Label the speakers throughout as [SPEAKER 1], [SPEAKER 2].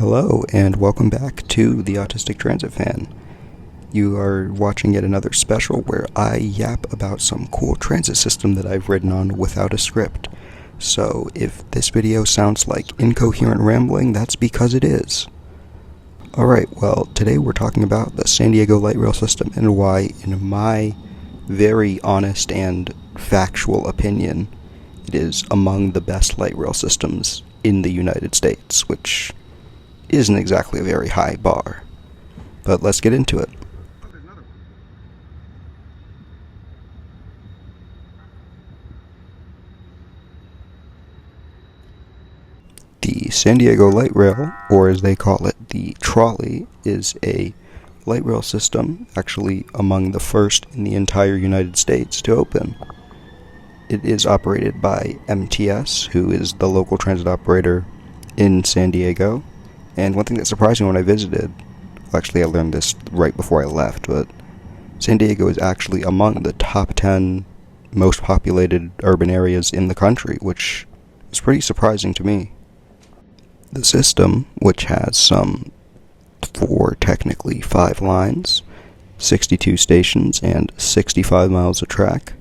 [SPEAKER 1] Hello, and welcome back to the Autistic Transit Fan. You are watching yet another special where I yap about some cool transit system that I've ridden on without a script. So if this video sounds like incoherent rambling, that's because it is. Alright, well, today we're talking about the San Diego light rail system and why, in my very honest and factual opinion, it is among the best light rail systems in the United States, which isn't exactly a very high bar. But let's get into it. The San Diego Light Rail, or as they call it, the trolley, is a light rail system actually among the first in the entire United States to open. It is operated by MTS, who is the local transit operator in San Diego. And one thing that surprised me when I visited, actually I learned this right before I left, but San Diego is actually among the top 10 most populated urban areas in the country, which is pretty surprising to me. The system, which has technically 5 lines, 62 stations, and 65 miles of track,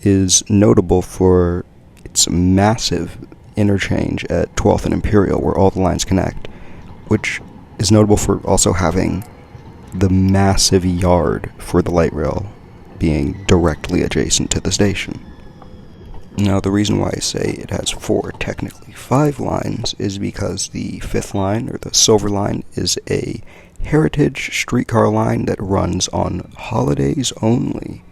[SPEAKER 1] is notable for its massive interchange at 12th and Imperial, where all the lines connect, which is notable for also having the massive yard for the light rail being directly adjacent to the station. Now, the reason why I say it has technically 5 lines is because the 5th line, or the Silver Line, is a heritage streetcar line that runs on holidays only,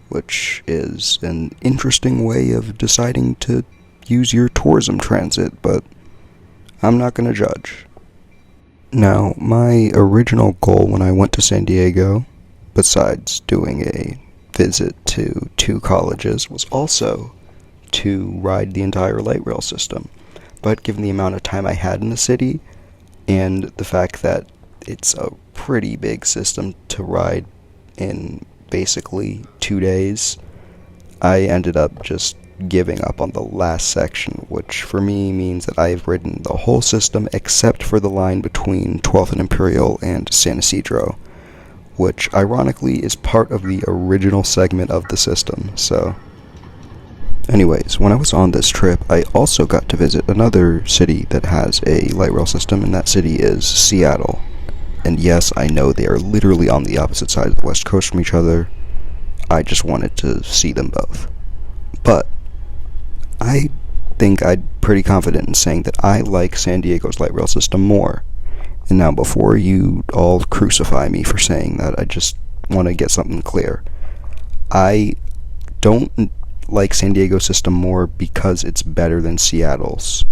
[SPEAKER 1] which is an interesting way of deciding to use your tourism transit, but I'm not going to judge. Now, my original goal when I went to San Diego, besides doing a visit to 2 colleges, was also to ride the entire light rail system. But given the amount of time I had in the city, and the fact that it's a pretty big system to ride in basically 2 days, I ended up just giving up on the last section, which for me means that I've ridden the whole system except for the line between 12th and Imperial and San Isidro, which ironically is part of the original segment of the system. So anyways, when I was on this trip, I also got to visit another city that has a light rail system, and that city is Seattle. And yes, I know they are literally on the opposite side of the West Coast from each other. I just wanted to see them both. But I think I'm pretty confident in saying that I like San Diego's light rail system more. And now, before you all crucify me for saying that, I just want to get something clear. I don't like San Diego's system more because it's better than Seattle's.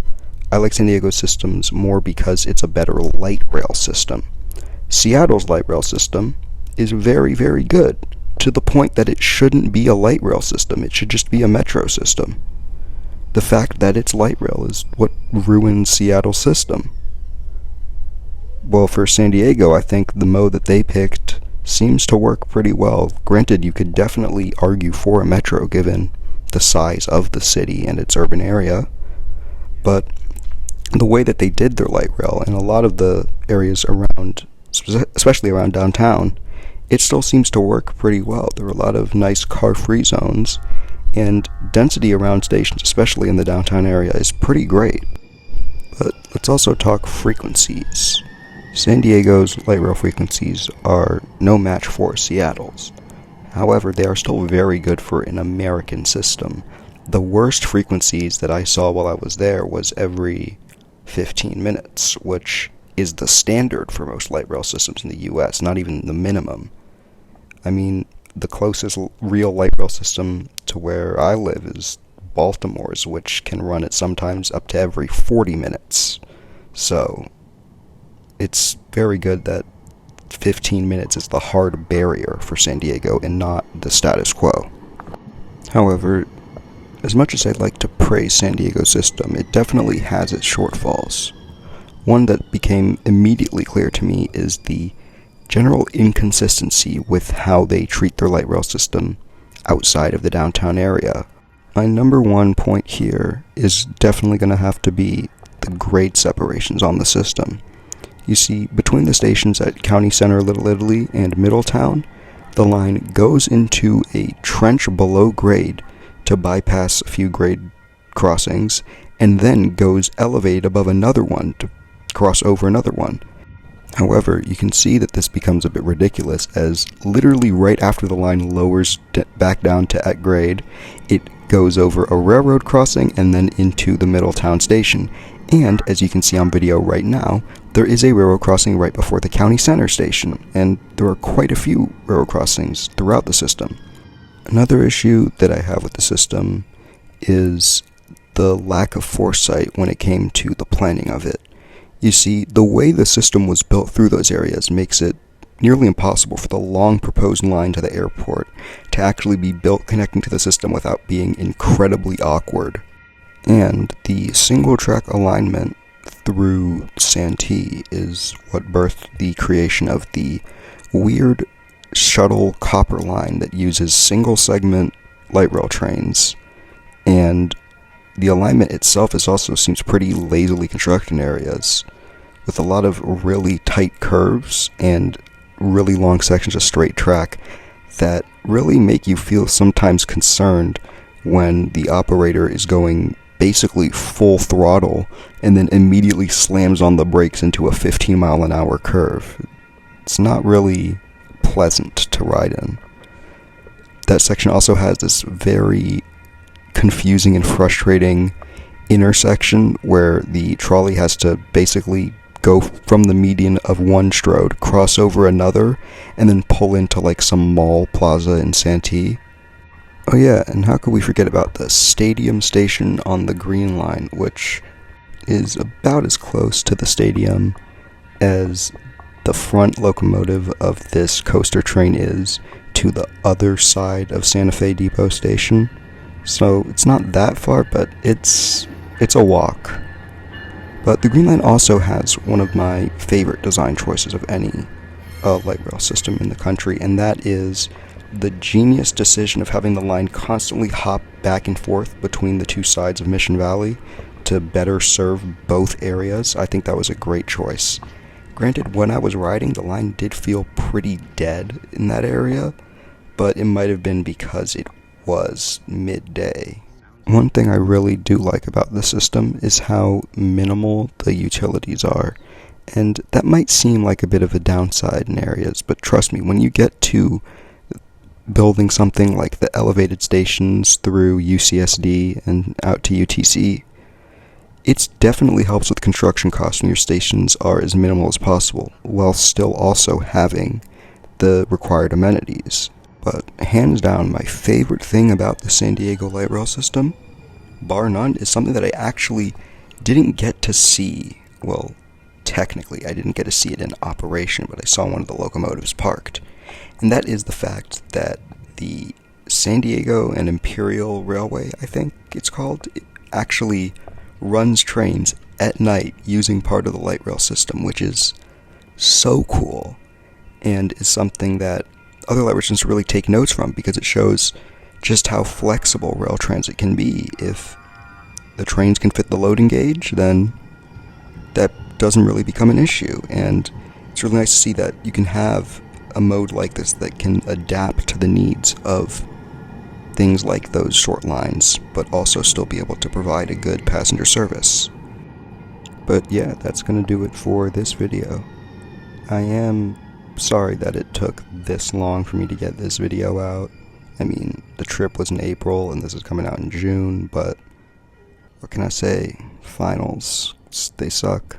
[SPEAKER 1] I like San Diego's systems more because it's a better light rail system. Seattle's light rail system is very, very good, to the point that it shouldn't be a light rail system. It should just be a metro system. The fact that it's light rail is what ruins Seattle's system. Well, for San Diego, I think the mode that they picked seems to work pretty well. Granted, you could definitely argue for a metro given the size of the city and its urban area, but the way that they did their light rail in a lot of the areas around, especially around downtown, it still seems to work pretty well. There are a lot of nice car-free zones, and density around stations, especially in the downtown area, is pretty great. But let's also talk frequencies. San Diego's light rail frequencies are no match for Seattle's. However, they are still very good for an American system. The worst frequencies that I saw while I was there was every 15 minutes, which is the standard for most light rail systems in the US, not even the minimum. I mean, the closest real light rail system to where I live is Baltimore's, which can run it sometimes up to every 40 minutes. So it's very good that 15 minutes is the hard barrier for San Diego and not the status quo. However, as much as I'd like to praise San Diego's system, it definitely has its shortfalls. One that became immediately clear to me is the general inconsistency with how they treat their light rail system outside of the downtown area. My number one point here is definitely going to have to be the grade separations on the system. You see, between the stations at County Center Little Italy and Middletown, the line goes into a trench below grade to bypass a few grade crossings, and then goes elevated above another one to cross over another one. However, you can see that this becomes a bit ridiculous, as literally right after the line lowers back down to at grade, it goes over a railroad crossing and then into the Middletown station. And, as you can see on video right now, there is a railroad crossing right before the County Center station, and there are quite a few railroad crossings throughout the system. Another issue that I have with the system is the lack of foresight when it came to the planning of it. You see, the way the system was built through those areas makes it nearly impossible for the long proposed line to the airport to actually be built connecting to the system without being incredibly awkward. And the single track alignment through Santee is what birthed the creation of the weird shuttle copper line that uses single segment light rail trains, and the alignment itself also seems pretty lazily constructed in areas, with a lot of really tight curves and really long sections of straight track that really make you feel sometimes concerned when the operator is going basically full throttle and then immediately slams on the brakes into a 15-mile-an-hour curve. It's not really pleasant to ride in. That section also has this very confusing and frustrating intersection where the trolley has to basically go from the median of one strode, cross over another, and then pull into like some mall plaza in Santee. Oh yeah, and how could we forget about the stadium station on the Green Line, which is about as close to the stadium as the front locomotive of this coaster train is to the other side of Santa Fe Depot Station. So it's not that far, but it's a walk. But the Green Line also has one of my favorite design choices of any light rail system in the country, and that is the genius decision of having the line constantly hop back and forth between the two sides of Mission Valley to better serve both areas. I think that was a great choice. Granted, when I was riding, the line did feel pretty dead in that area, but it might have been because it was midday. One thing I really do like about the system is how minimal the utilities are, and that might seem like a bit of a downside in areas, but trust me, when you get to building something like the elevated stations through UCSD and out to UTC, it definitely helps with construction costs when your stations are as minimal as possible, while still also having the required amenities. But hands down, my favorite thing about the San Diego light rail system, bar none, is something that I actually didn't get to see. Well, technically, I didn't get to see it in operation, but I saw one of the locomotives parked. And that is the fact that the San Diego and Imperial Railway, I think it's called, it actually runs trains at night using part of the light rail system, which is so cool, and is something that other light rail systems really take notes from, because it shows just how flexible rail transit can be. If the trains can fit the loading gauge, then that doesn't really become an issue, and it's really nice to see that you can have a mode like this that can adapt to the needs of things like those short lines, but also still be able to provide a good passenger service. But yeah, that's going to do it for this video. I am sorry that it took this long for me to get this video out. I mean, the trip was in April and this is coming out in June, but what can I say? Finals, they suck.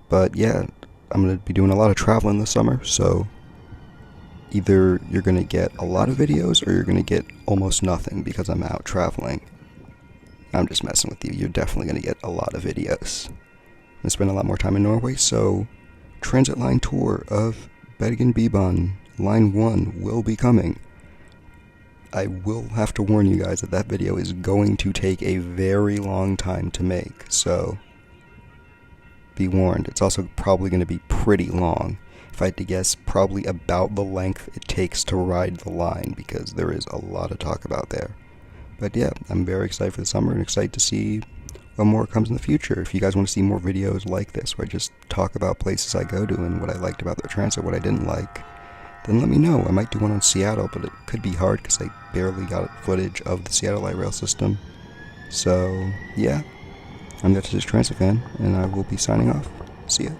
[SPEAKER 1] But yeah, I'm going to be doing a lot of traveling this summer, so either you're going to get a lot of videos or you're going to get almost nothing because I'm out traveling. I'm just messing with you. You're definitely going to get a lot of videos. I'm going to spend a lot more time in Norway, so transit line tour of Bergen-Bybanen Line 1 will be coming. I will have to warn you guys that that video is going to take a very long time to make, so be warned. It's also probably going to be pretty long. If I had to guess, probably about the length it takes to ride the line, because there is a lot of talk about there. But yeah, I'm very excited for the summer and excited to see more comes in the future. If you guys want to see more videos like this, where I just talk about places I go to and what I liked about the transit, what I didn't like, then let me know. I might do one on Seattle, but it could be hard because I barely got footage of the Seattle light rail system. So, yeah, I'm the Transit Fan, and I will be signing off. See ya.